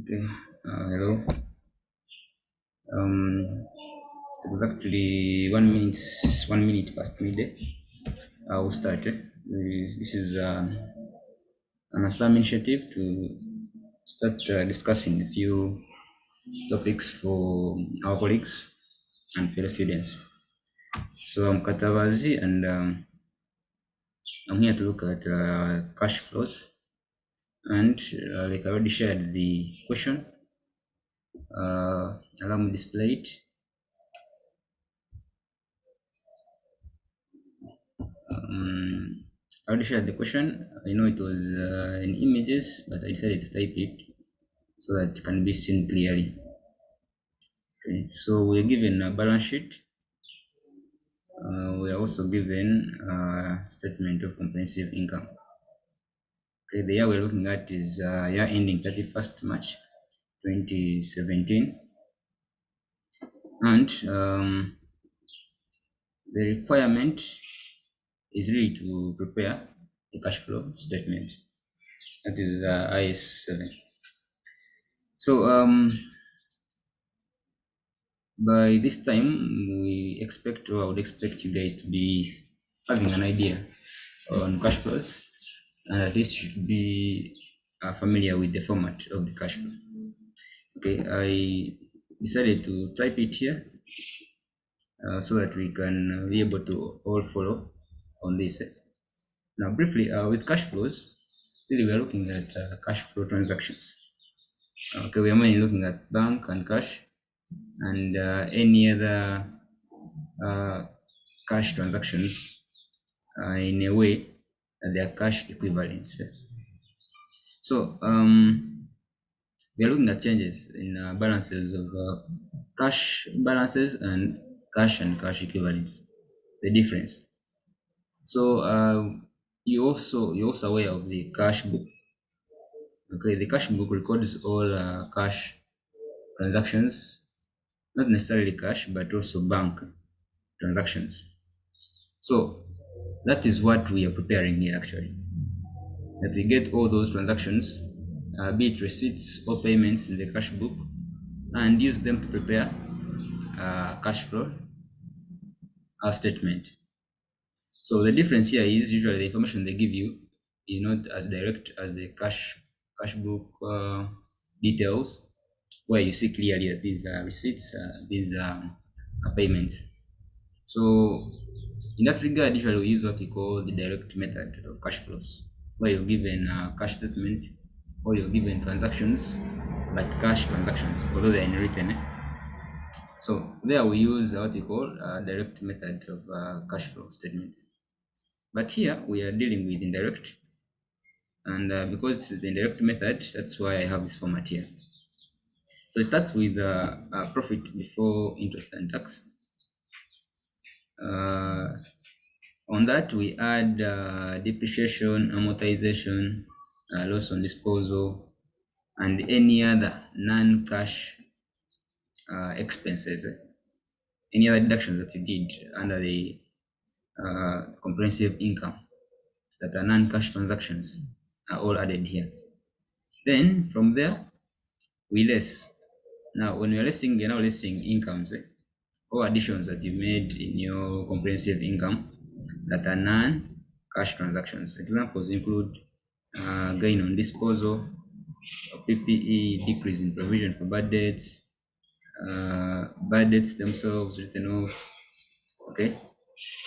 Okay, hello. It's exactly 1 minute past midday. We'll start. This is an Assam initiative to start discussing a few topics for our colleagues and fellow students. So I'm Katavazi, and I'm here to look at cash flows. And like I already shared the question, allow me to display it. Um, I already shared the question. I know it was in images, but I decided to type it so that it can be seen clearly. Okay, so we're given a balance sheet. We are also given a statement of comprehensive income. Okay, the year we're looking at is year ending 31st March 2017. And the requirement is really to prepare a cash flow statement. That is IS 7. So by this time, I would expect you guys to be having an idea on cash flows, and at least you should be familiar with the format of the cash flow. Okay, I decided to type it here so that we can be able to all follow on this. Now, briefly, with cash flows, really we are looking at cash flow transactions. Okay, we are mainly looking at bank and cash and any other uh, cash transactions in a way that they are cash equivalents. So we are looking at changes in balances of cash balances and cash equivalents, the difference. So you're also aware of the cash book. Okay, the cash book records all cash transactions, not necessarily cash, but also bank transactions. So that is what we are preparing here actually. That we get all those transactions, be it receipts or payments in the cash book, and use them to prepare cash flow statement. So the difference here is usually the information they give you is not as direct as the cash book details, where you see clearly that these are receipts, these are payments. So in that regard, usually we use what we call the direct method of cash flows, where you're given a cash statement or you're given transactions, but cash transactions, although they're in written. So there we use what we call a direct method of cash flow statements. But here we are dealing with indirect, and because it's the indirect method, that's why I have this format here. So it starts with profit before interest and tax. Uh, On that, we add depreciation, amortization, loss on disposal, and any other non-cash expenses, any other deductions that you did under the comprehensive income that are non-cash transactions are all added here. Then from there, we less. Now, when we're lessing, we're now lessing incomes or additions that you made in your comprehensive income that are non-cash transactions. Examples include gain on disposal, PPE, decrease in provision for bad debts themselves written off. Okay,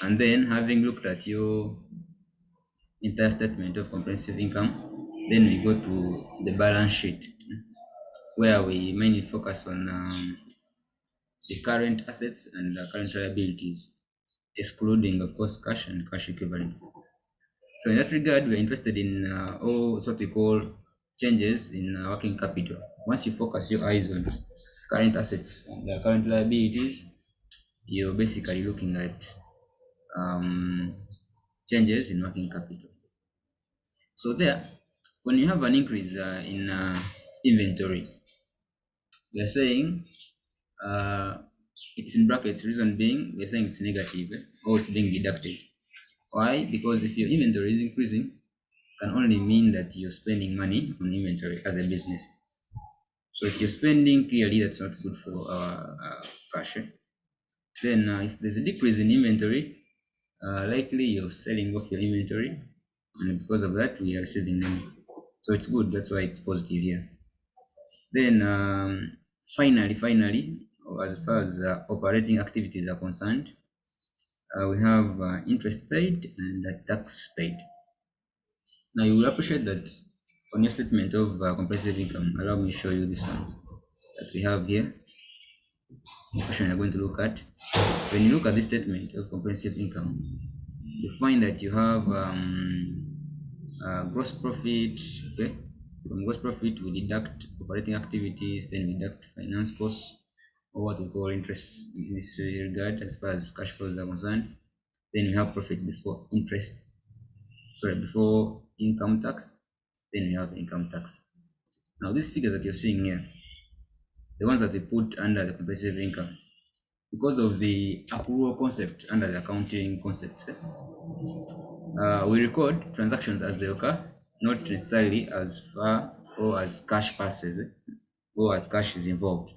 and then having looked at your entire statement of comprehensive income, then we go to the balance sheet where we mainly focus on the current assets and the current liabilities, excluding, of course, cash and cash equivalents. So in that regard, we're interested in all what we call changes in working capital. Once you focus your eyes on current assets and the current liabilities, you're basically looking at changes in working capital. So there, when you have an increase in inventory, we are saying uh, it's in brackets. Reason being, we are saying it's negative or it's being deducted. Why? Because if your inventory is increasing, can only mean that you're spending money on inventory as a business. So if you're spending, clearly that's not good for our cash. Then if there's a decrease in inventory, likely you're selling off your inventory, and because of that, we are receiving money. So it's good. That's why it's positive here. Then finally, as far as operating activities are concerned, we have interest paid and tax paid. Now you will appreciate that on your statement of comprehensive income. Allow me to show you this one that we have here. The question you're going to look at. When you look at this statement of comprehensive income, you find that you have gross profit. Okay, from gross profit we deduct operating activities, then we deduct finance costs, or what we call interest in this regard as far as cash flows are concerned. Then you have profit before interest, before income tax. Then you have income tax. Now these figures that you're seeing here, the ones that we put under the comprehensive income, because of the accrual concept under the accounting concepts, we record transactions as they occur, not necessarily as far or as cash passes or as cash is involved.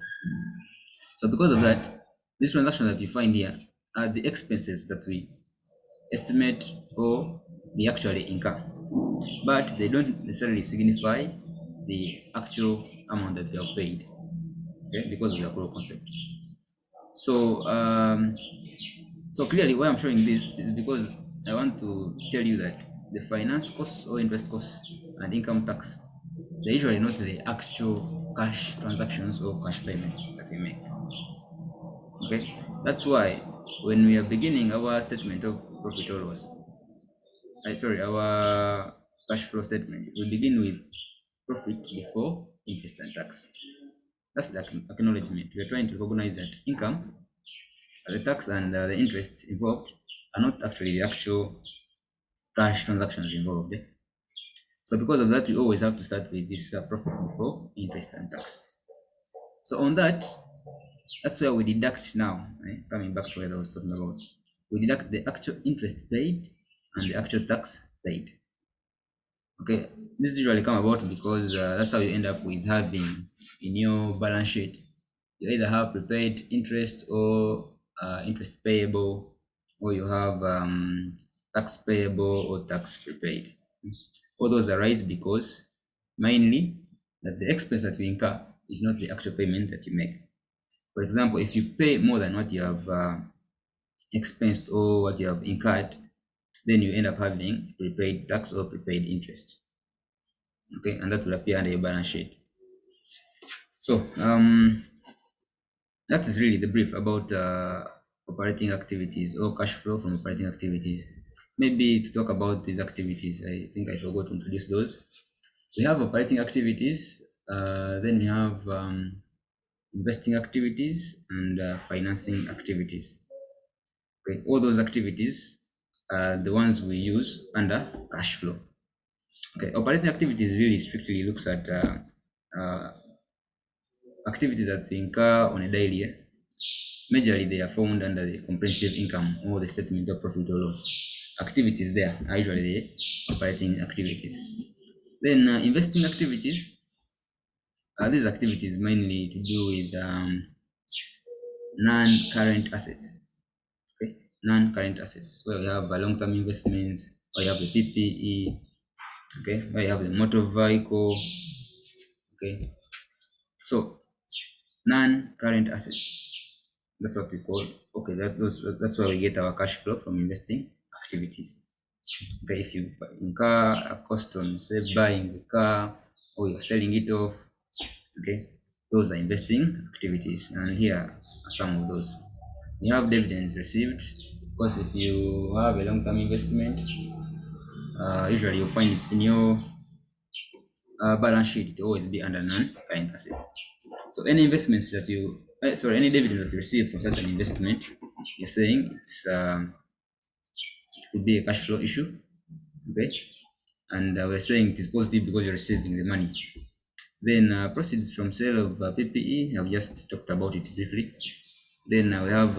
So because of that, these transactions that you find here are the expenses that we estimate or we actually incur, but they don't necessarily signify the actual amount that we have paid, okay, because of the accrual concept. So so clearly why I'm showing this is because I want to tell you that the finance costs or interest costs and income tax, they're usually not the actual cash transactions or cash payments that we make. Okay, that's why when we are beginning our statement of profit or loss, our cash flow statement, we begin with profit before interest and tax. That's the acknowledgement. We are trying to recognize that income, the tax, and the interest involved are not actually the actual cash transactions involved. So because of that, we always have to start with this profit before interest and tax. So on that, that's where we deduct now, coming back to what I was talking about. We deduct the actual interest paid and the actual tax paid. Okay, this usually come about because that's how you end up with having in your balance sheet. You either have prepaid interest or interest payable, or you have tax payable or tax prepaid. All those arise because mainly that the expense that we incur is not the actual payment that you make. For example, if you pay more than what you have expensed or what you have incurred, then you end up having prepaid tax or prepaid interest. Okay, and that will appear under your balance sheet. So that is really the brief about operating activities or cash flow from operating activities. Maybe to talk about these activities, I think I forgot to introduce those. We have operating activities, then we have investing activities and financing activities. Okay, all those activities are the ones we use under cash flow. Okay, operating activities really strictly looks at activities that we incur on a daily. Majorly, they are found under the comprehensive income or the statement of profit or loss. Activities there are usually the operating activities. Then investing activities. These activities mainly to do with non-current assets. Okay, non-current assets. Where we have long-term investments, or you have the PPE. Okay, where you have the motor vehicle. Okay, so non-current assets. That's what we call. Okay, that's where we get our cash flow from investing activities. Okay, if you incur a cost on, say, buying the car or you're selling it off, okay, those are investing activities, and here are some of those. You have dividends received, because if you have a long-term investment, usually you'll find it in your balance sheet to always be under non-current assets. So any investments that you, any dividend that you receive from such an investment, you're saying it could be a cash flow issue, okay? And we're saying it is positive because you're receiving the money. Then proceeds from sale of PPE, I've just talked about it briefly. Then we have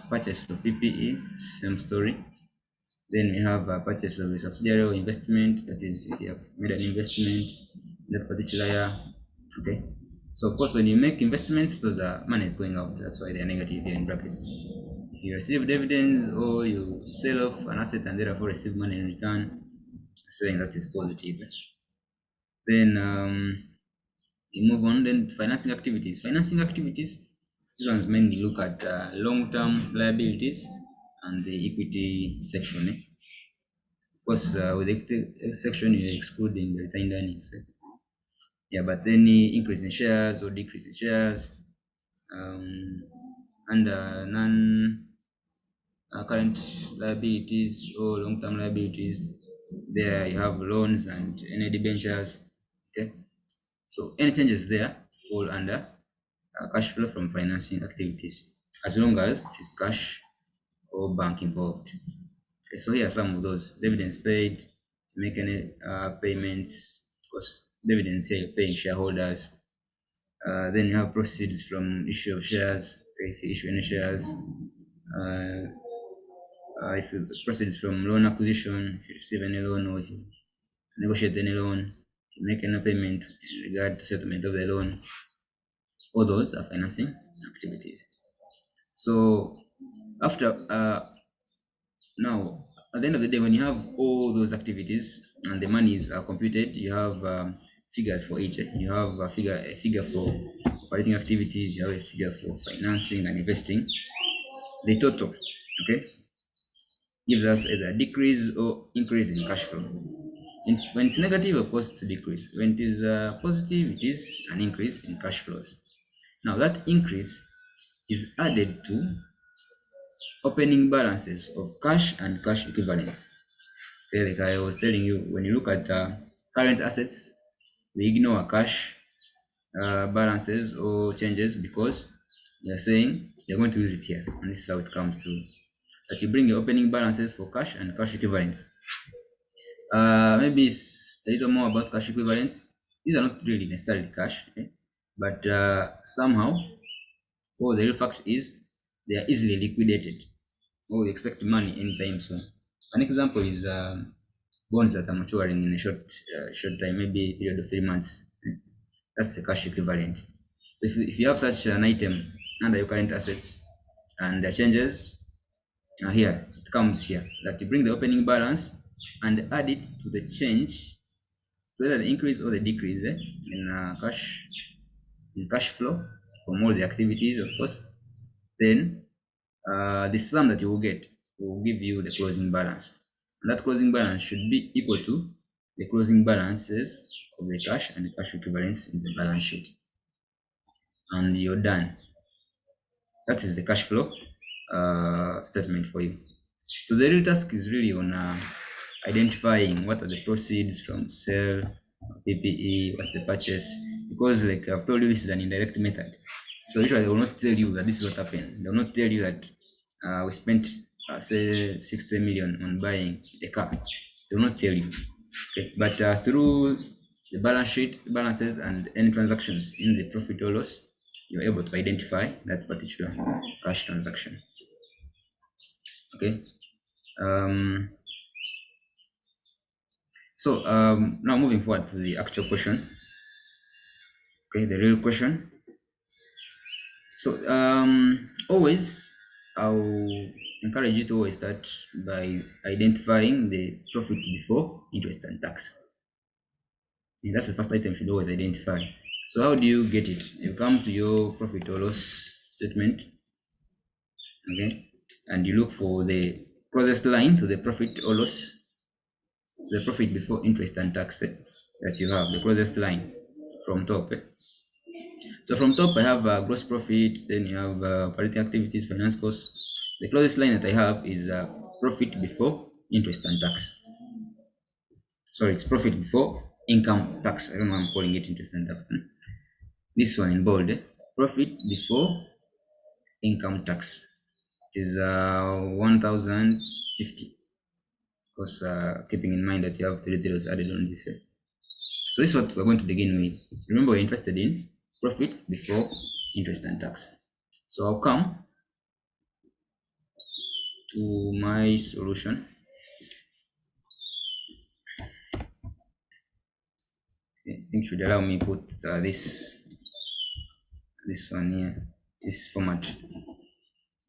purchase of PPE, same story. Then we have a purchase of a subsidiary or investment, that is if you have made an investment in that particular year, okay. So of course, when you make investments, those are money is going out. That's why they are negative here in brackets. If you receive dividends or you sell off an asset and therefore receive money in return, saying that is positive. Then you move on. Then financing activities. Financing activities. These ones mainly look at long-term liabilities and the equity section. Of course, with the equity section, you're excluding the retained earnings. Yeah, but any increase in shares or decrease in shares, and non-current liabilities or long-term liabilities, there you have loans and any debentures. Okay, so any changes there fall under cash flow from financing activities, as long as it is cash or bank involved. Okay, so here are some of those: dividends paid, make any payments, because dividends here you're paying shareholders. Then you have proceeds from issue of shares, if you issue any shares. If you proceeds from loan acquisition, if you receive any loan or if you negotiate any loan, if you make any payment in regard to settlement of the loan, all those are financing activities. So after now, at the end of the day, when you have all those activities and the monies are computed, you have figures for each. You have a figure for operating activities, you have a figure for financing and investing. The total, okay, gives us either decrease or increase in cash flow. When it's negative, of course, it's a decrease. When it is positive, it is an increase in cash flows. Now, that increase is added to opening balances of cash and cash equivalents. Okay, like I was telling you, when you look at current assets, we ignore cash balances or changes because they are saying they're going to use it here, and this is how it comes to that you bring your opening balances for cash and cash equivalents. Maybe it's a little more about cash equivalents. These are not really necessarily cash, okay? But somehow, the real fact is they are easily liquidated, or you expect money anytime soon. An example is bonds that are maturing in a short time, maybe a period of 3 months. That's a cash equivalent. If you have such an item under your current assets and there changes, here it comes here that you bring the opening balance and add it to the change, so either the increase or the decrease in cash flow from all the activities, of course. Then the sum that you will get will give you the closing balance, and that closing balance should be equal to the closing balances of the cash and the cash equivalents in the balance sheet, and you're done. That is the cash flow statement for you. So the real task is really on identifying what are the proceeds from sale, PPE, what's the purchase, because like I've told you, this is an indirect method. So usually they will not tell you that this is what happened. They will not tell you that we spent say 60 million on buying a car. They will not tell you. Okay? But through the balance sheet, balances, and any transactions in the profit or loss, you're able to identify that particular cash transaction. Okay. So now moving forward to the actual question. Okay, the real question. So always I'll encourage you to always start by identifying the profit before interest and tax. And that's the first item you should always identify. So how do you get it? You come to your profit or loss statement, okay, and you look for the closest line to the profit or loss, the profit before interest and tax that you have, the closest line from top. So from top I have gross profit, then you have operating activities, finance costs. The closest line that I have is profit before interest and tax. Sorry, it's profit before income tax. I don't know why I'm calling it interest and tax. This one in bold, profit before income tax. It is 1050. Of course, keeping in mind that you have 3 zeros added on this. So this is what we're going to begin with. Remember, we're interested in profit before interest and tax. So I'll come to my solution. Okay, I think it should allow me put this this one here, this format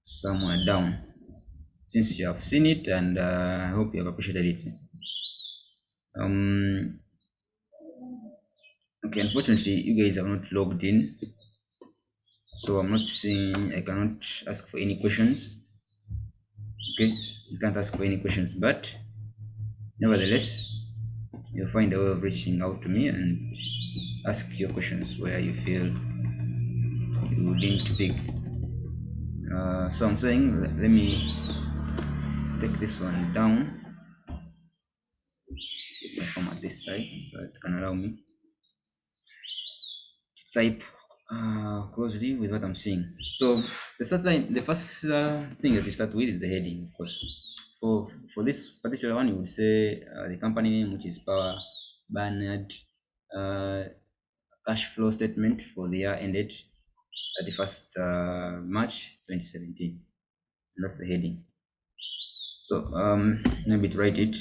somewhere down, since you have seen it, and I hope you have appreciated it. Um, okay, unfortunately, you guys are not logged in, so I'm not seeing. I cannot ask for any questions. Okay, you can't ask for any questions, but nevertheless, you'll find a way of reaching out to me and ask your questions where you feel you didn't pick. So I'm saying, let me take this one down, my format this side, so it can allow me to type closely with what I'm seeing. So the start line, the first thing that you start with is the heading, of course. For this particular one, you would say the company name, which is Power Bernard, uh, cash flow statement for the year ended 31st March 2017. And that's the heading. So maybe to write it.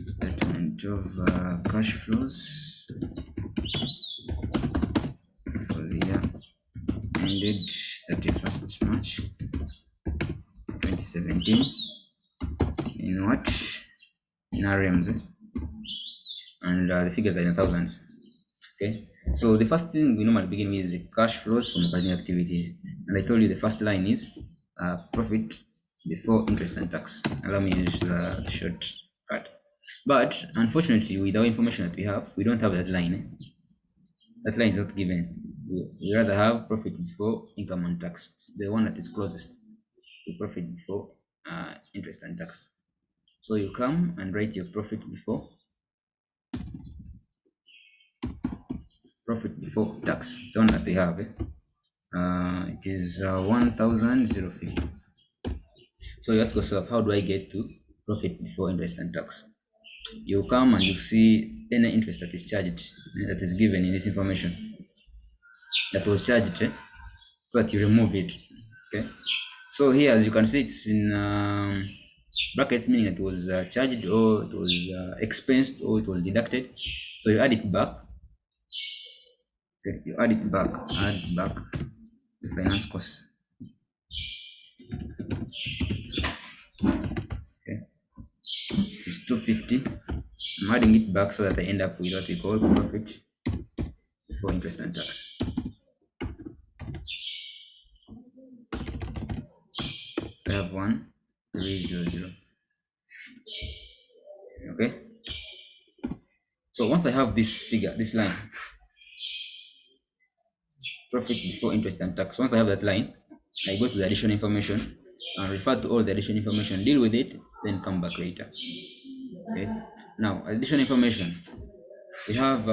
Statement of cash flows for the year ended 31st March 2017 in what? In RMs, and the figures are in thousands. Okay, so the first thing we normally begin with is the cash flows from operating activities, and I told you the first line is profit before interest and tax. Allow me to use the shortcut. But unfortunately, with our information that we have, we don't have that line. That line is not given. We rather have profit before income and tax. It's the one that is closest to profit before interest and tax. So you come and write your profit before tax. It's the one that we have. It is 1,050. So you ask yourself, how do I get to profit before interest and tax? You come and you see any interest that is charged, that is given in this information, that was charged, so that you remove it. Okay. So here, as you can see, it's in brackets, meaning it was charged, or it was expensed, or it was deducted. So you add it back. Okay, you add back the finance cost. Okay, it's 250. I'm adding it back so that I end up with what we call profit before interest and tax. I have 1,300. Okay. So once I have this figure, this line, profit before interest and tax. Once I have that line, I go to the additional information and refer to all the additional information, deal with it, then come back later. Okay. Now, additional information. We have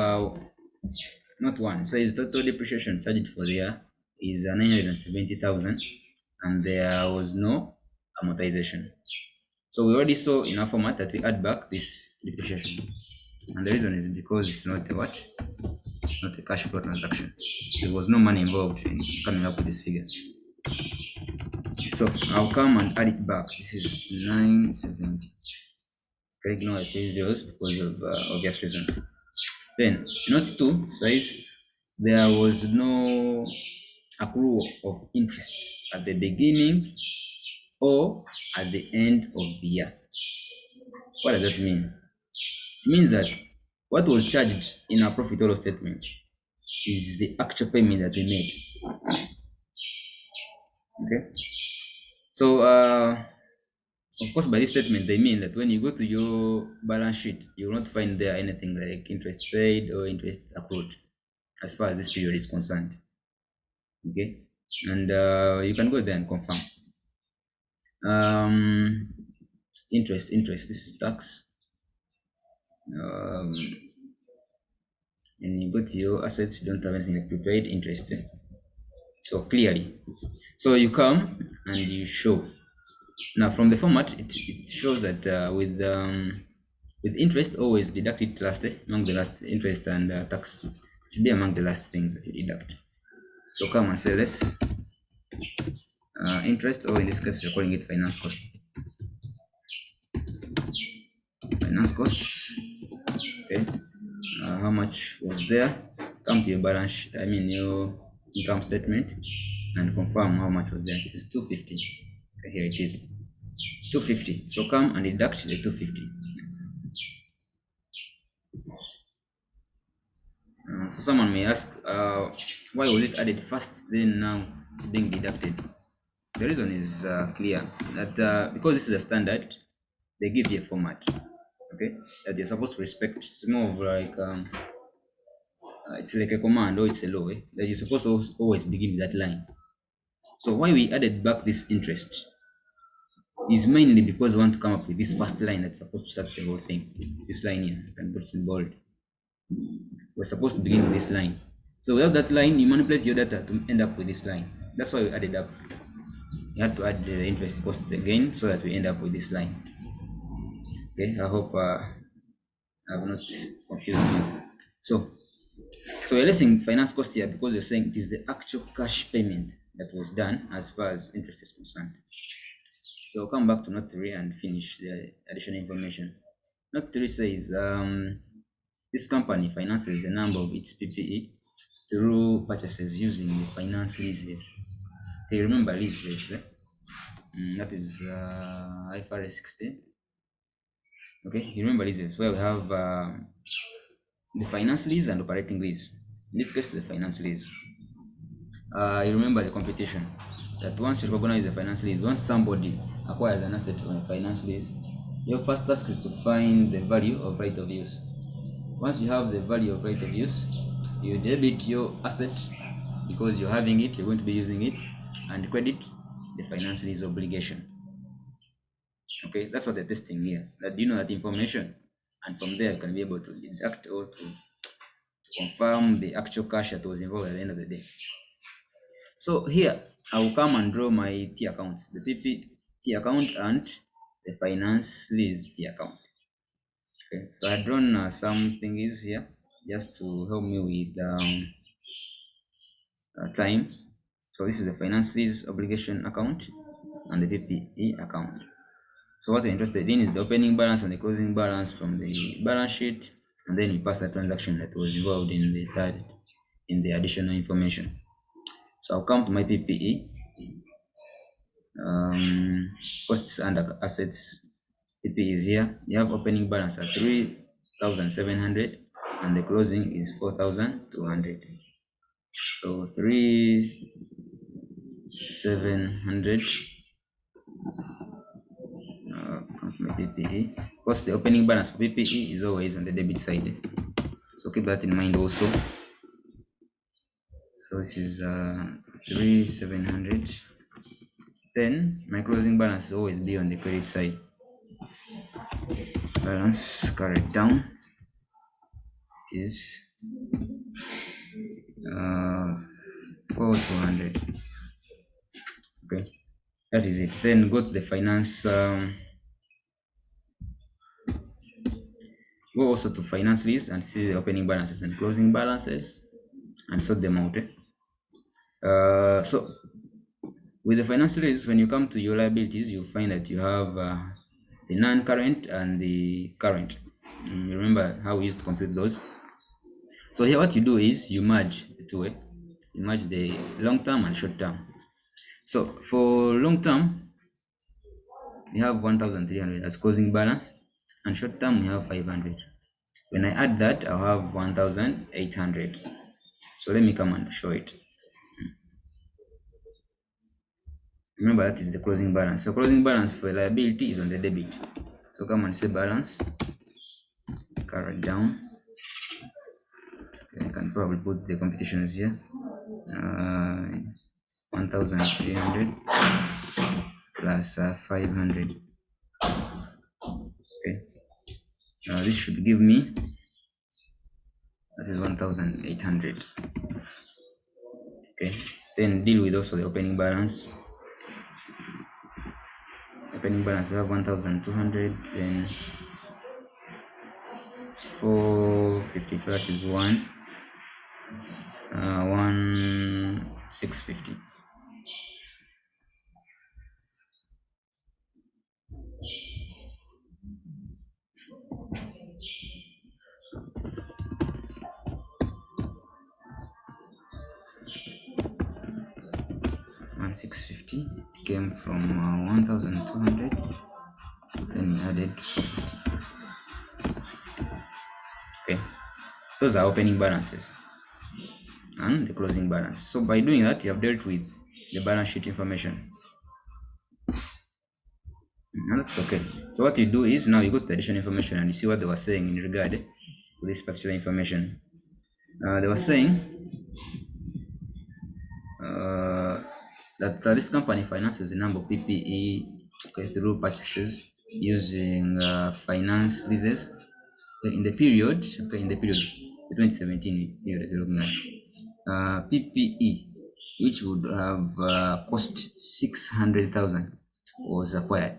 not one. So his total depreciation charged for the year is 970,000, and there was no amortization. So we already saw in our format that we add back this depreciation, and the reason is because it's not a what? It's not a cash flow transaction. There was no money involved in coming up with this figure. So I'll come and add it back. This is 970. Okay, ignore the zeros because of obvious reasons. Then note 2 says there was no accrual of interest at the beginning or at the end of the year. What does that mean? It means that what was charged in our profit or loss statement is the actual payment that we made. Okay. So of course, by this statement, they mean that when you go to your balance sheet, you will not find there anything like interest paid or interest accrued as far as this period is concerned. Okay, and you can go there and confirm. Interest. This is tax. And you go to your assets, you don't have anything like prepaid interest. So clearly, so you come and you show. Now from the format, it shows that with interest always deducted last, among the last interest and tax should be among the last things that you deduct. So come and say less interest, or in this case, you're calling it finance cost. finance costs. Okay, how much was there? Come to your balance, I mean your income statement, and confirm how much was there. It is 250. Okay, here it is 250. So come and deduct the 250. So someone may ask, why was it added first, then now it's being deducted? The reason is clear that because this is a standard, they give you a format, okay, that you're supposed to respect. It's more of like it's like a command or it's a law that you're supposed to always begin with that line. So why we added back this interest is mainly because we want to come up with this first line that's supposed to start the whole thing. This line here, I can put it in bold. We're supposed to begin with this line. So without that line, you manipulate your data to end up with this line. That's why we added up. You had to add the interest costs again so that we end up with this line. Okay, I hope I've not confused you. So we're listing finance cost here because you're saying it is the actual cash payment that was done as far as interest is concerned. So come back to note 3 and finish the additional information. Note 3 says this company finances a number of its PPE through purchases using the finance leases. Okay, remember leases, that is IFRS 16. Okay, you remember leases where we have the finance lease and operating lease. In this case, the finance lease. You remember the competition that once you recognize the finance lease, once somebody acquires an asset on a finance lease, your first task is to find the value of right of use. Once you have the value of right of use, you debit your asset because you're having it, you're going to be using it, and credit the finance lease obligation. Okay, that's what they're testing here. That you know that information, and from there you can be able to deduct or to confirm the actual cash that was involved at the end of the day. So here I will come and draw my T accounts, the PP T account and the finance lease T account. Okay, so I've drawn some things here just to help me with time. So this is the finance lease obligation account and the PPE account. So what we're interested in is the opening balance and the closing balance from the balance sheet, and then we pass the transaction that was involved in the third, in the additional information. So I'll come to my PPE, costs and assets. PPE is here. You have opening balance at 3,700 and the closing is 4,200. So 3,700 my PPE. Of course, the opening balance for PPE is always on the debit side. So keep that in mind also. So this is 3,700. Then my closing balance will always be on the credit side. Balance carried down. It is 4,200. Okay, that is it. Then go to the finance. Go also to finance lease and see the opening balances and closing balances and sort them out. So with the finance lease, when you come to your liabilities, you find that you have the non-current and the current. Remember how we used to compute those? So here what you do is you merge the two. You merge the long term and short term. So for long term, we have 1,300 as closing balance, and short term we have 500. When I add that, I'll have 1,800. So let me come and show it. Remember that is the closing balance. So closing balance for liability is on the debit. So come and say balance, carry down. Okay, I can probably put the competitions here. 1,300 plus 500. Okay, this should give me, that is 1,800. Okay, then deal with also the opening balance. Opening balance, we have 1,200, then 450, so that is 1,650. 650. It came from 1200. Then we added 450. Okay, those are opening balances and the closing balance. So by doing that, you have dealt with the balance sheet information, and that's okay. So what you do is now you go to the additional information and you see what they were saying in regard to this particular information. They were saying that this company finances a number of PPE, okay, through purchases using finance leases, okay, in the period, the 2017 period that you're looking at. PPE, which would have cost 600,000, was acquired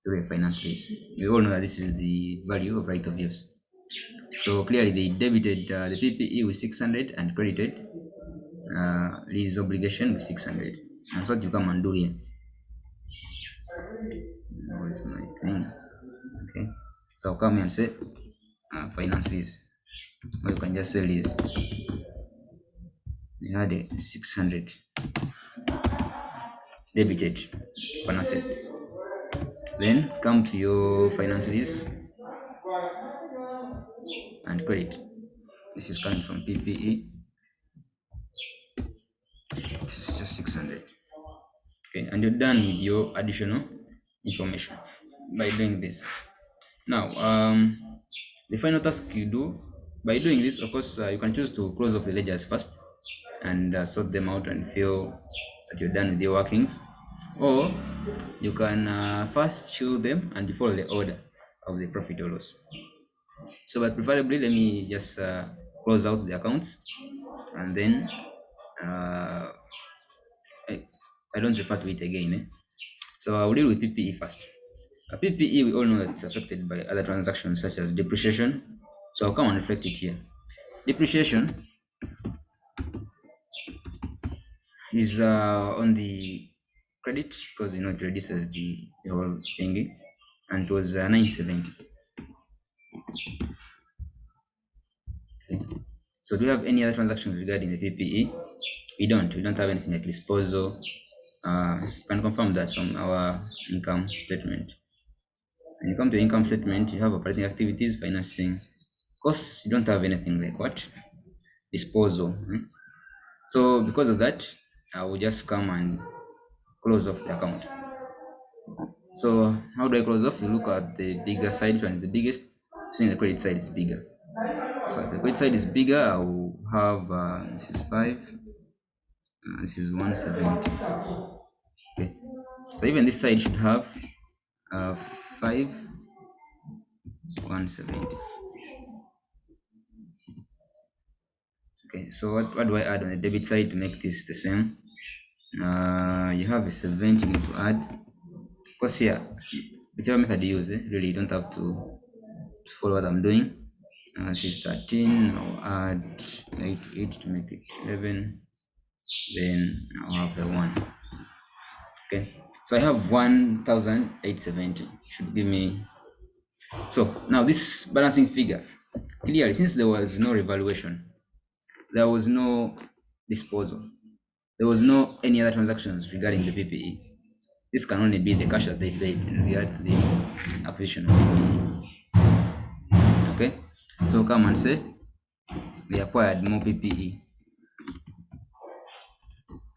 through a finance lease. We all know that this is the value of right of use. So clearly they debited the PPE with 600 and credited lease obligation with 600. That's what you come and do here. Where's my thing? Okay, so I'll come here and say finance lease, or you can just say lease. You had a 600 debited one asset. Then come to your finance lease and credit. This is coming from PPE. This is just 600. Okay, and you're done with your additional information by doing this. Now, the final task you do by doing this, of course, you can choose to close off the ledgers first and sort them out and feel that you're done with your workings, or you can first chew them and you follow the order of the profit or loss. So, but preferably, let me just close out the accounts, and then I don't refer to it again. So I'll deal with PPE first. PPE, we all know that it's affected by other transactions such as depreciation. So I'll come and reflect it here. Depreciation is on the credit because it reduces the whole thing, and it was 970. Okay. So do you have any other transactions regarding the PPE? We don't have anything like disposal. Can confirm that from our income statement. When you come to income statement, you have operating activities, financing costs. You don't have anything like what? Disposal. So because of that, I will just come and close off the account. So how do I close off? You look at the bigger side, which one is the biggest? Seeing the credit side is bigger. So if the credit side is bigger, I will have this is 5, this is 170. Okay. So even this side should have 5, 170. Okay, so what do I add on the debit side to make this the same? You have a 70 you need to add. Of course, here, whichever method you use, really you don't have to follow what I'm doing. This is 13. I'll add 8 to make it 11. Then I'll have the 1. Okay, so I have 1,870. Should give me. So now this balancing figure, clearly, since there was no revaluation, there was no disposal, there was no any other transactions regarding the PPE. This can only be the cash that they paid in regard to the acquisition of PPE. Okay, so come and say they acquired more PPE.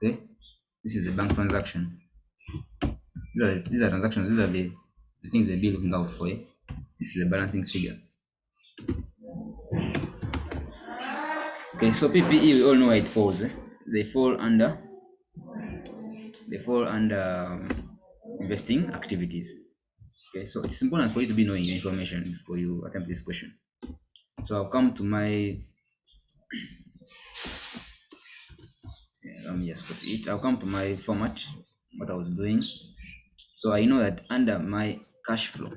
Okay, this is a bank transaction. These are transactions. These are the things they'll be looking out for. This is the balancing figure. Okay, so PPE, we all know where it falls. They fall under investing activities. Okay, so it's important for you to be knowing your information before you attempt this question. So I'll come to my let me just copy it. I'll come to my format, what I was doing. So I know that under my cash flow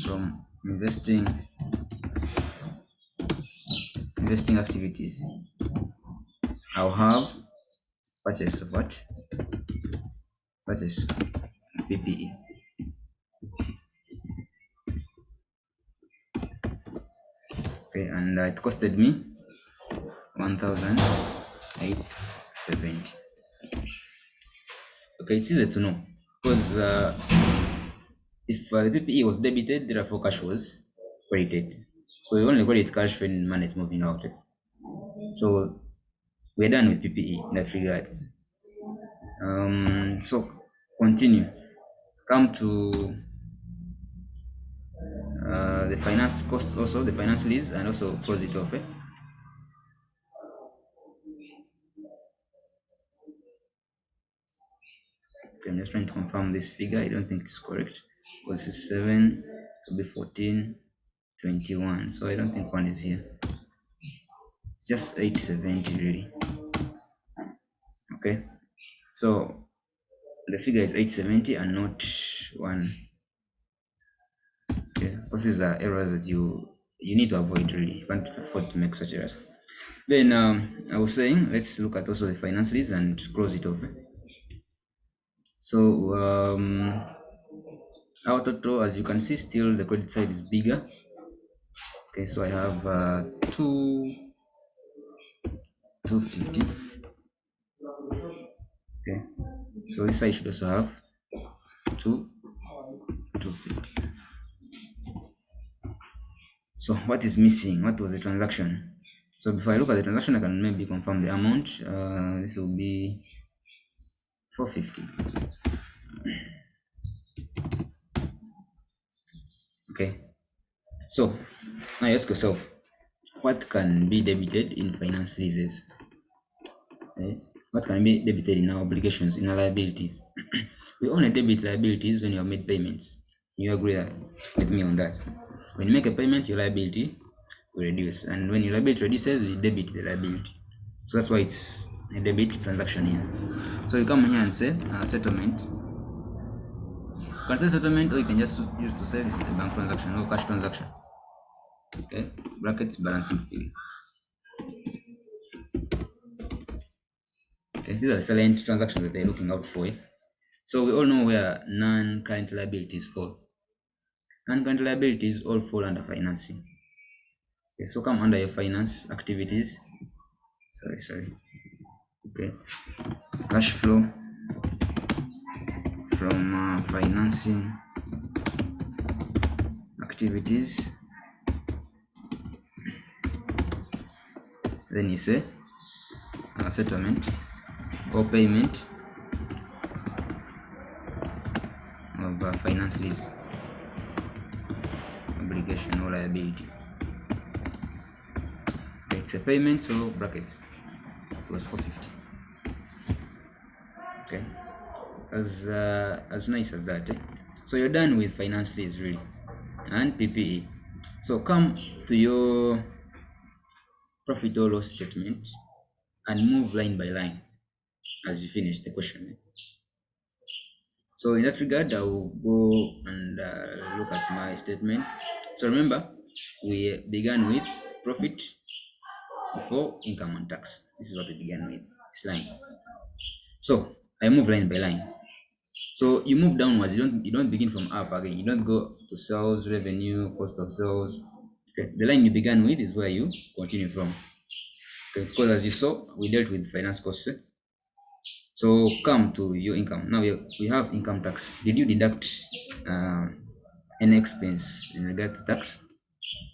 from investing activities, I'll have purchase of what? Purchase PPE. Okay, and it costed me 1,870. Okay, it's easy to know because if the PPE was debited, therefore cash was credited. So we only credit cash when money is moving out. So we're done with PPE in that regard. So continue. Come to the finance costs, also the finance lease, and also close it off. Okay, I'm just trying to confirm this figure. I don't think it's correct because it's 7 to be 14, 21. So I don't think one is here. It's just 870 really. Okay, so the figure is 870 and not 1. Okay, because these are errors that you need to avoid really. You can't afford to make such errors. Then I was saying, let's look at also the finance lease and close it off. So our total, as you can see, still the credit side is bigger. Okay, so I have 250. Okay, so this side should also have 250. So what is missing? What was the transaction? So before I look at the transaction, I can maybe confirm the amount. This will be 450. Okay, so now you ask yourself, what can be debited in finance leases? Okay? What can be debited in our obligations, in our liabilities? We only debit liabilities when you have made payments. You agree with me on that? When you make a payment, your liability will reduce, and when your liability reduces, we debit the liability. So that's why it's a debit transaction here. So you come here and say settlement. You can say settlement, or you can just use to say this is a bank transaction or cash transaction. Okay, brackets balancing figure. Okay, these are the silent transactions that they're looking out for. So we all know where non-current liabilities fall. Non-current liabilities all fall under financing. Okay, so come under your finance activities. Sorry. Okay, cash flow from financing activities. Then you say settlement or payment of finance lease obligation or liability. Okay, it's a payment, so brackets it was 450. Okay, as nice as that. So you're done with finance lease really and PPE. So come to your profit or loss statement and move line by line as you finish the question. So in that regard, I will go and look at my statement. So remember, we began with profit before income and tax. This is what we began with, this line. So I move line by line. So you move downwards. You don't begin from up again. You don't go to sales, revenue, cost of sales. Okay. The line you began with is where you continue from. Okay. Because as you saw, we dealt with finance costs. So come to your income. Now we have income tax. Did you deduct uh, any expense in regard to tax?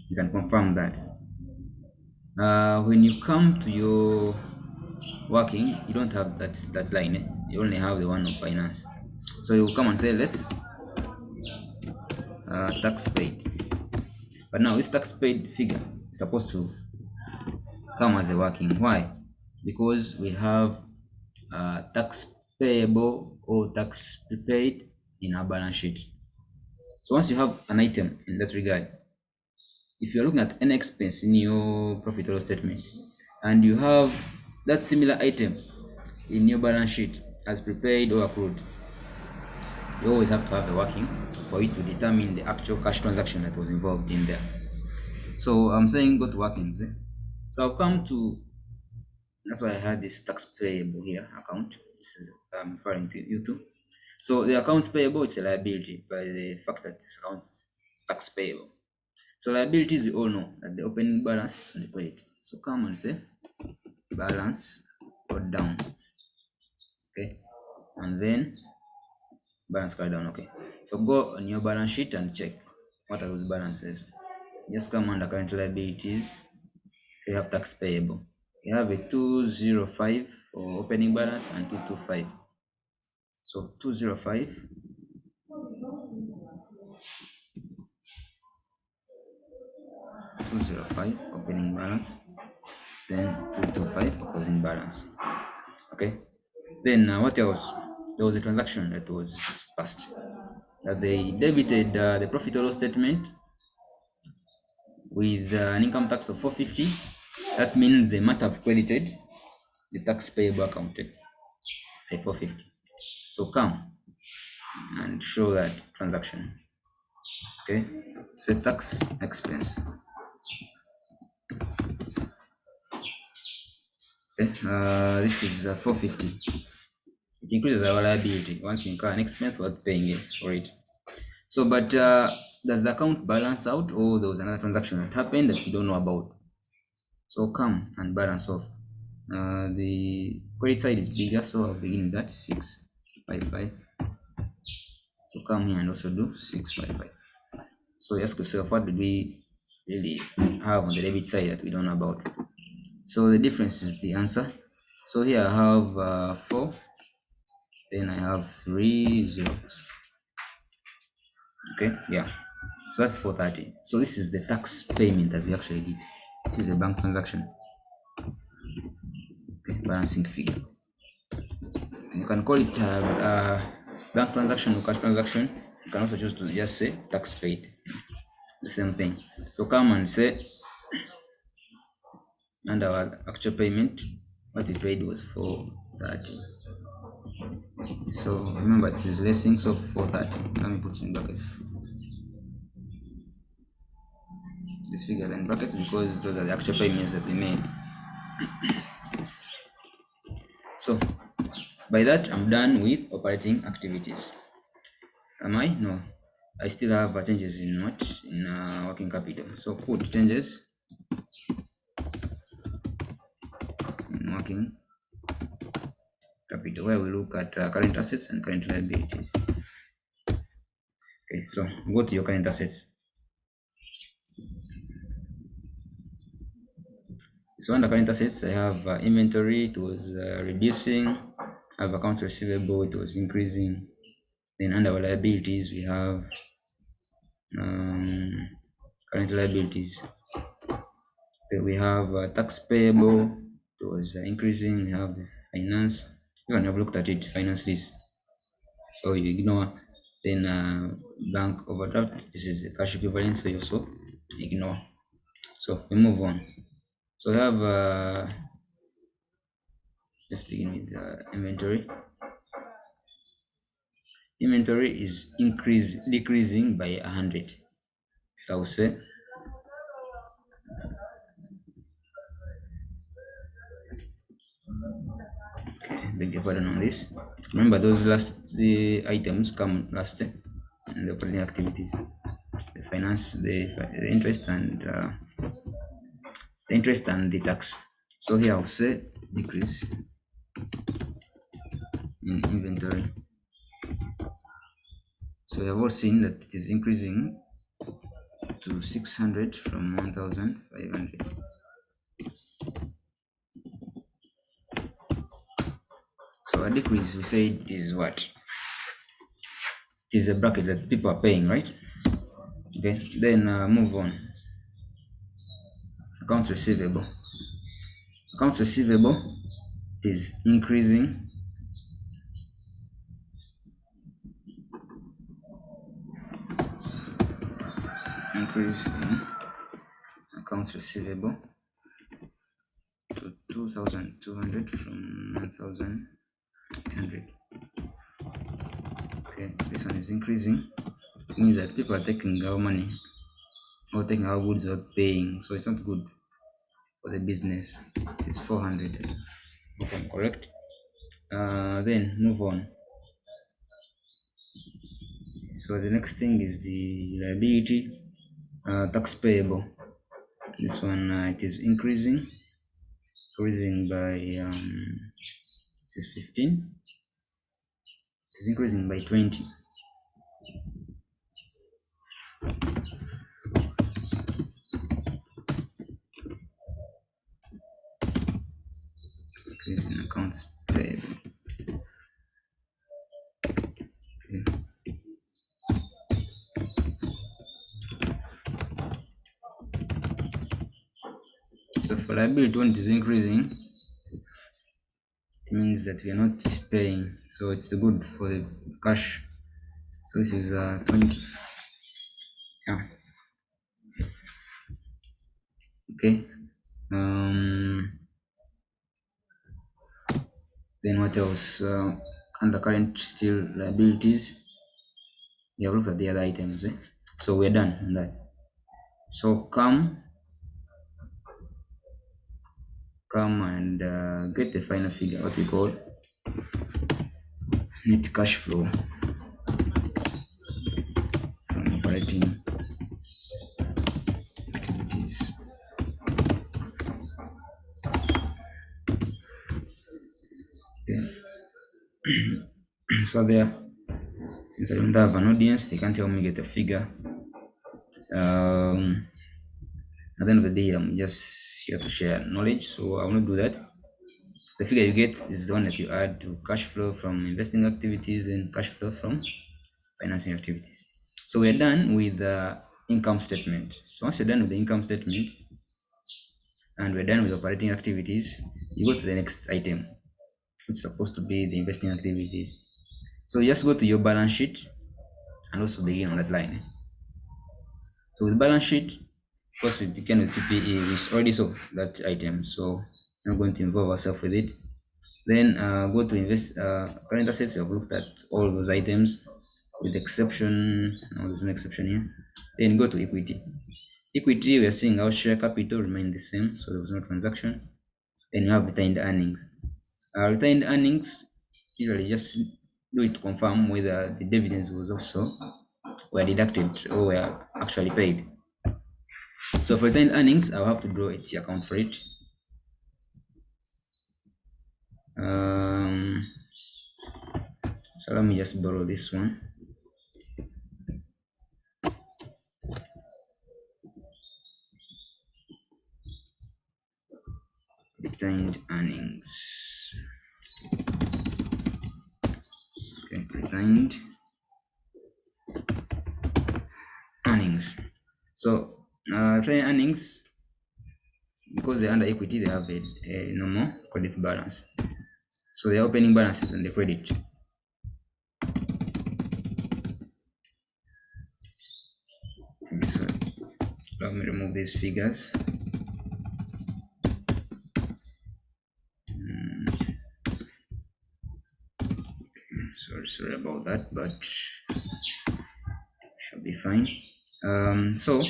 You can confirm that. When you come to your working, you don't have that line. You only have the one of finance. So you come and say less tax paid. But now this tax paid figure is supposed to come as a working. Why? Because we have tax payable or tax prepaid in our balance sheet. So once you have an item in that regard, if you're looking at any expense in your profit or loss statement and you have that similar item in your balance sheet as prepaid or accrued, you always have to have a working for you to determine the actual cash transaction that was involved in there. So I'm saying go to workings. So I'll come to, that's why I had this tax payable here account. This is, I'm referring to you to. So the accounts payable, it's a liability by the fact that accounts tax payable. So liabilities, we all know that the opening balance is on the credit. So come and say balance or down. Okay, and then balance carried down. Okay, so go on your balance sheet and check what are those balances. Just come under current liabilities. You have tax payable. You have a 205 for opening balance and 225. So 205 opening balance, then 225 closing balance. Okay, then what else? There was a transaction that was passed that they debited the profit or loss statement with an income tax of 450. That means they must have credited the tax payable account at 450. So come and show that transaction. Okay, so tax expense. Okay, this is 450. It increases our liability. Once you incur an expense, we're paying it for it. So, but does the account balance out, or there was another transaction that happened that we don't know about? So come and balance off. The credit side is bigger, so I'll begin with that 655. So come here and also do 655. So ask yourself, what did we really have on the debit side that we don't know about? So the difference is the answer. So here I have 4, then I have 3 zeros. Okay, yeah. So that's 430. So this is the tax payment that we actually did. This is a bank transaction. Okay, balancing figure. You can call it bank transaction or cash transaction. You can also choose to just say tax paid. The same thing. So come and say, and our actual payment, what we paid was 430. So remember it is lessing, so 430. Let me put in brackets. These figures in brackets because those are the actual payments that we made. So by that I'm done with operating activities. Am I? No. I still have changes in what? In working capital. So put changes in working capital where we look at current assets and current liabilities. Okay, so go to your current assets. So under current assets, I have inventory. It was reducing. I have accounts receivable. It was increasing. Then under our liabilities, we have current liabilities. Okay, we have tax payable. It was increasing. We have finance. You can have looked at it. Finance list. So you ignore. Then bank overdraft. This is the cash equivalent. So you also ignore. So we move on. So we have let's begin with inventory. Inventory is decreasing by 100. So I will say okay, beg your pardon on this. Remember those the items come last in the operating activities. The finance, the interest and the tax. So here I will say decrease in inventory. So we have all seen that it is increasing to 600 from 1,500. So a decrease, we say it is what? It is a bracket that people are paying, right? Okay, then move on. Accounts receivable. Accounts receivable is increasing increase in accounts receivable to 2,200 from 1,800. Okay, this one is increasing. It means that people are taking our money or taking our goods without paying, so it's not good for the business. It is 400. Okay, correct. Then move on. So the next thing is the liability, tax payable. This one it is increasing by 15. It's increasing by 20. Increase in accounts payable. Okay. So for liability, when it is increasing, it means that we are not paying. So it's good for the cash. So this is 20. Yeah. Okay. Then what else? Under current still liabilities, we have looked at the other items. So we're done on that. So come and get the final figure, what we call net cash flow from operating activities. Okay. So there, since I don't have an audience, they can't help me get a figure. At the end of the day, I'm just here to share knowledge, so I will not do that. The figure you get is the one that you add to cash flow from investing activities and cash flow from financing activities. So we're done with the income statement. So once you're done with the income statement and we're done with operating activities, you go to the next item, which is supposed to be the investing activities. So you just go to your balance sheet and also begin on that line. So with balance sheet, of course, we began with PPE, we already saw that item, so I'm not going to involve ourselves with it. Then go to invest current assets. We have looked at all those items with exception. No, there's an exception here. Then go to equity. Equity, we are seeing our share capital remain the same, so there was no transaction. Then you have retained earnings. Retained earnings, usually just do it to confirm whether the dividends was also were deducted or were actually paid. So for retained earnings, I'll have to draw a T account for it. Um, so let me just borrow this one. Retained earnings. Okay, retained earnings. So retained earnings, because they're under equity, they have a normal credit balance. So the opening balance is on the credit. Okay, so let me remove these figures. Sorry about that, but should be fine. So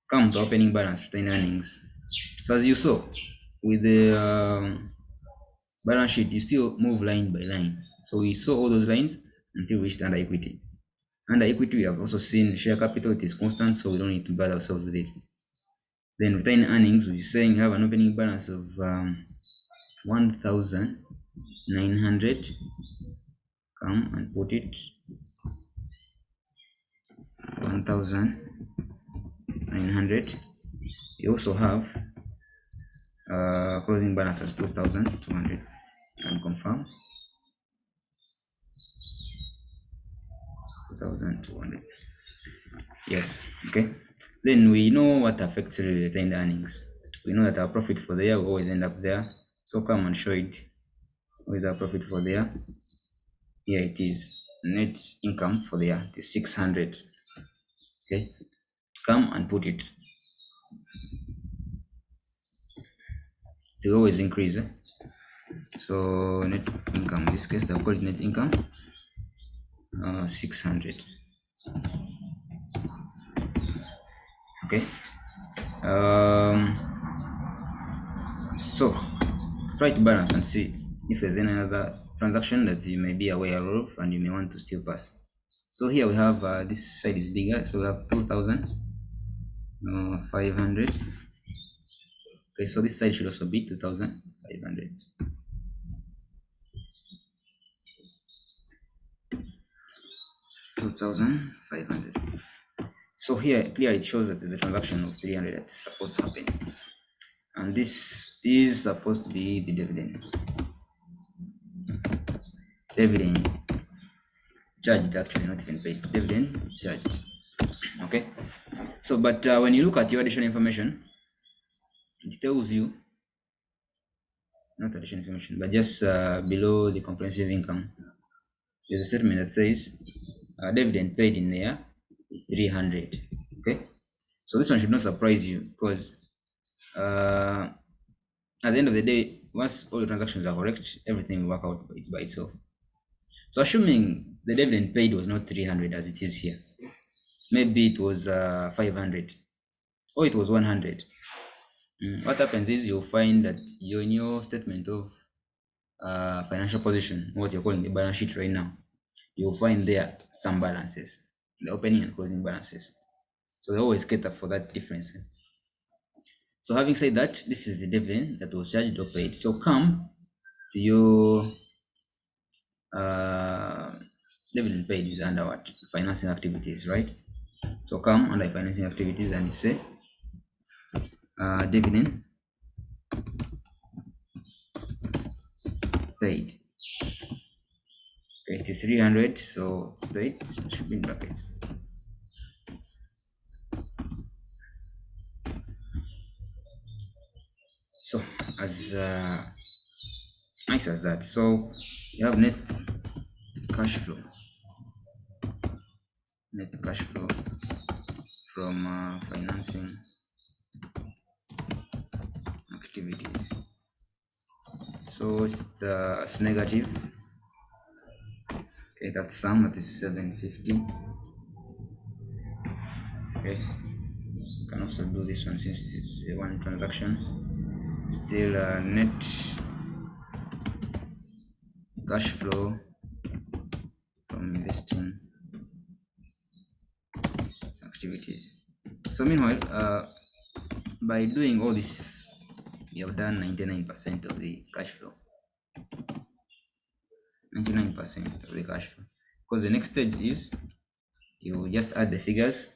come to opening balance, retained earnings. So as you saw with the balance sheet, you still move line by line. So we saw all those lines until we reached under equity. Under equity, we have also seen share capital, it is constant, so we don't need to bother ourselves with it. Then retained earnings, which is saying you have an opening balance of 1,900. Come and put it 1,900. You also have closing balance as 2,200 and confirm 2,200. Yes, okay. Then we know what affects retained earnings. We know that our profit for the year will always end up there. So come and show it. What is our profit for the year? Here it is. Net income for the year. It is 600. Okay. Come and put it. They always increase. So net income, in this case, I'll call it net income 600. Okay. So try to balance and see if there's any other transaction that you may be aware of and you may want to still pass. So here we have this side is bigger, so we have 2,500. Okay, so this side should also be 2,500. 4,500. So here clearly it shows that there's a transaction of 300 that's supposed to happen, and this is supposed to be the dividend charged, actually not even paid, dividend charged. Okay, so but when you look at your additional information, it tells you, not additional information, but just below the comprehensive income, there's a statement that says dividend paid in there 300. Okay, so this one should not surprise you, because at the end of the day, once all the transactions are correct, everything will work out by itself. So assuming the dividend paid was not 300 as it is here, maybe it was 500 or it was 100. What happens is you'll find that you're in your statement of financial position, what you're calling the balance sheet right now, you'll find there some balances, the opening and closing balances. So they always cater for that difference. So having said that, this is the dividend that was charged or paid. So come to your dividend paid is under what? Financing activities, right? So come under financing activities and you say dividend paid. Okay, it is 300, so it's paid, it should be in brackets. So as nice as that. So you have net cash flow. Net cash flow from financing activities. So it's negative. Okay, that sum, that is 750. Okay, you can also do this one since it is one transaction. Still net cash flow from investing activities. So meanwhile, by doing all this, you have done 99% of the cash flow. 99% of the cash flow. Because the next stage is you just add the figures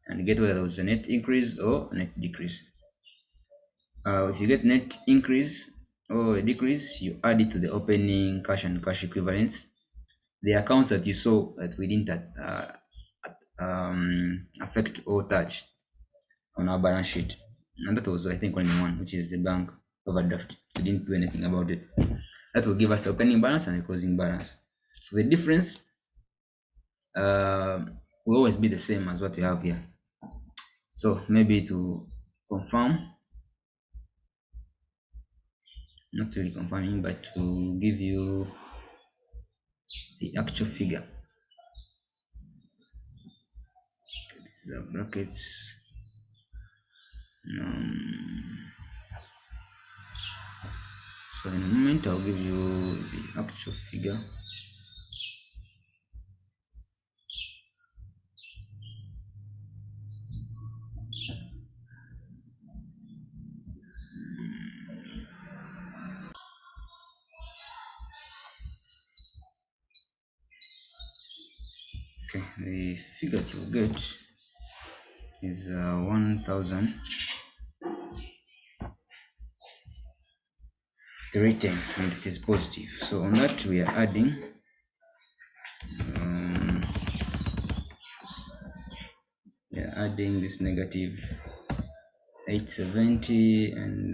and get whether there was a net increase or net decrease. If you get net increase or a decrease, you add it to the opening cash and cash equivalents, the accounts that you saw that we didn't affect or touch on our balance sheet. And that was, I think, only one, which is the bank overdraft. We didn't do anything about it. That will give us the opening balance and the closing balance. So the difference will always be the same as what we have here. So maybe to confirm, not really confirming, but to give you the actual figure. These are brackets. So in a moment I'll give you the actual figure. Okay, the figure that you'll get is 1,310, and it is positive. So on that we are adding this negative 870 and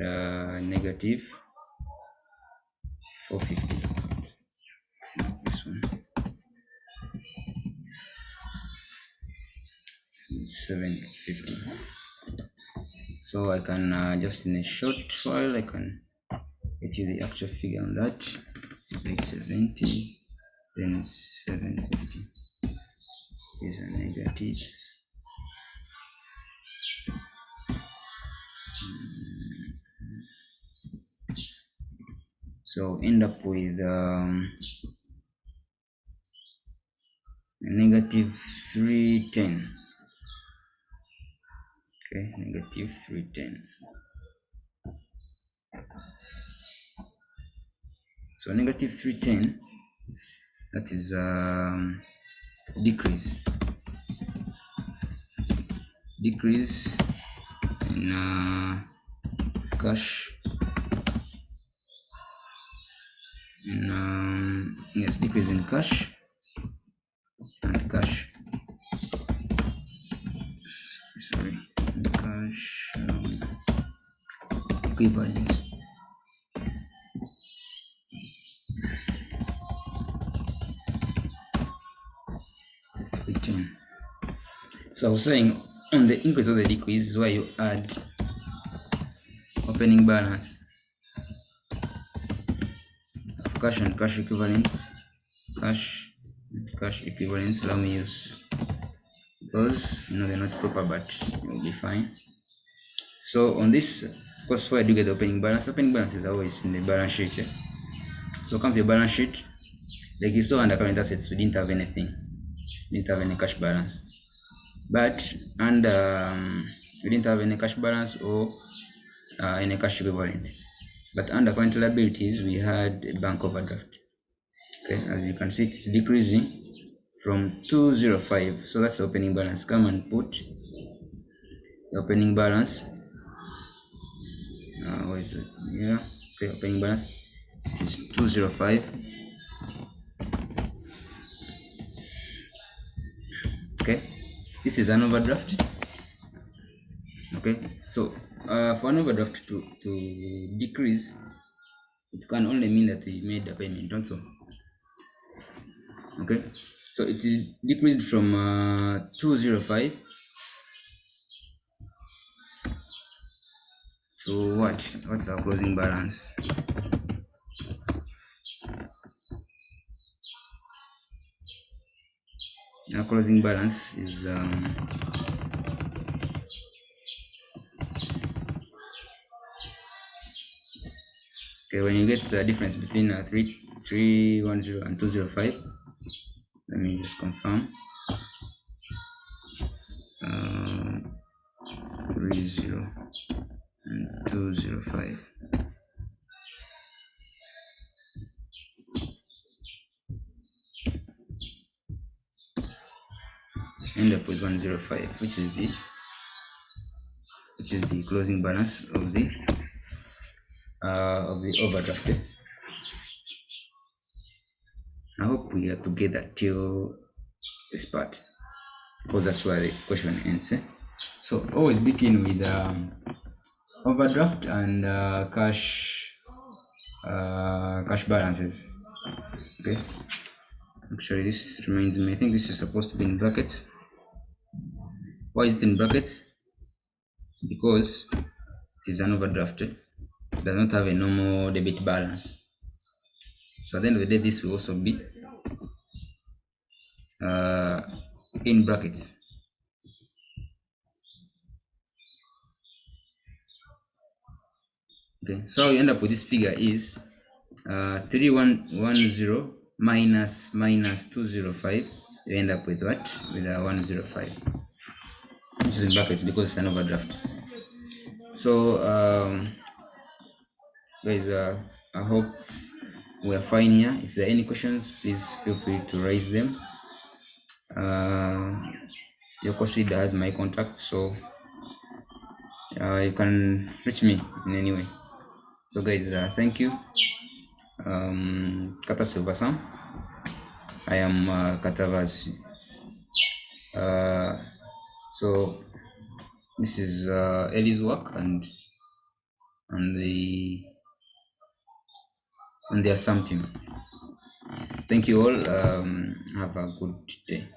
negative 450. This one. 750. So I can just in a short while I can get you the actual figure on that. This is 870, then 750 is a negative. So end up with negative 310. Okay, negative 310. So negative 310, that is decrease. decrease in cash, yes, decrease in cash and cash, sorry, cash equivalence. Return. So I was saying on the increase or the decrease is where you add opening balance of cash and cash equivalents. Cash equivalents. Allow me use those. They're not proper, but you'll be fine. So on this, of course, where do you get the opening balance? Opening balance is always in the balance sheet. Yeah? So come to the balance sheet, like you saw under current assets, we didn't have anything. We didn't have any cash balance. But we didn't have any cash balance or any cash equivalent. But under current liabilities, we had a bank overdraft. Okay, as you can see, it's decreasing from 205. So that's the opening balance. Come and put the opening balance. What is it? Yeah, okay, opening balance is 205. Okay, this is an overdraft. Okay, so for an overdraft to decrease, it can only mean that we made a payment also. Okay, so it is decreased from 205 to what? What's our closing balance? Our closing balance is okay. When you get the difference between 310 and 205, let me just confirm. 30 and 205. End up with 105, which is the closing balance of the overdraft. I hope we are together till this part, because that's where the question ends. So always begin with overdraft and cash balances. Okay, actually this reminds me, I think this is supposed to be in brackets. Why is it in brackets? It's because it is an overdraft. It does not have a normal debit balance. So at the end of the day, this will also be in brackets. Okay, so you end up with this figure is 3110 minus 205. You end up with what? With 105, which is in brackets because it's an overdraft. So guys, I hope we are fine here. If there are any questions, please feel free to raise them. Your course leader has my contact, so you can reach me in any way. So guys, thank you. Kata Silvasam. I am Katavas. So this is Ellie's work and the Assam team. Thank you all. Have a good day.